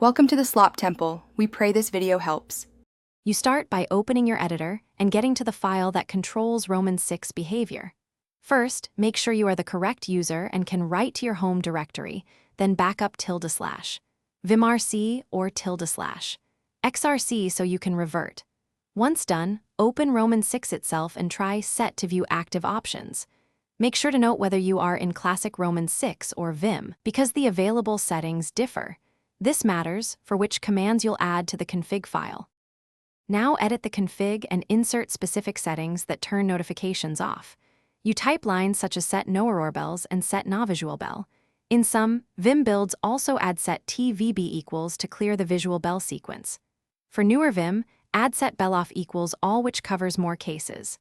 Welcome to the Slop Temple. We pray this video helps. You start by opening your editor and getting to the file that controls Roman 6 behavior. First, make sure you are the correct user and can write to your home directory, then backup // vimrc or // xrc so you can revert. Once done, open Roman 6 itself and try Set to view active options. Make sure to note whether you are in Classic Roman 6 or Vim, because the available settings differ. This matters for which commands you'll add to the config file. Now edit the config and insert specific settings that turn notifications off. You type lines such as set no error bells and set na visual bell. In some, Vim builds also add set tvb equals to clear the visual bell sequence. For newer Vim, add set bell off equals all, which covers more cases.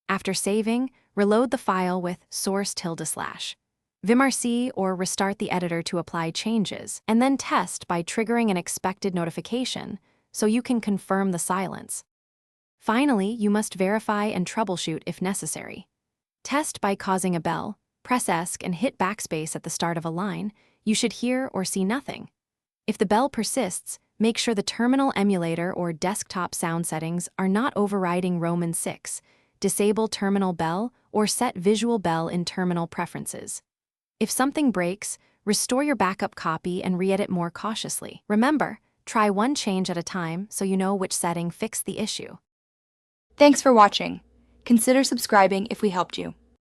After saving, reload the file with source // vimrc or restart the editor to apply changes, and then test by triggering an expected notification so you can confirm the silence. Finally, you must verify and troubleshoot if necessary. Test by causing a bell, press ESC and hit backspace at the start of a line. You should hear or see nothing. If the bell persists, make sure the terminal emulator or desktop sound settings are not overriding Roman 6. Disable terminal bell or set visual bell in terminal preferences. If something breaks, restore your backup copy and re-edit more cautiously. Remember, try one change at a time so you know which setting fixed the issue. Thanks for watching. Consider subscribing if we helped you.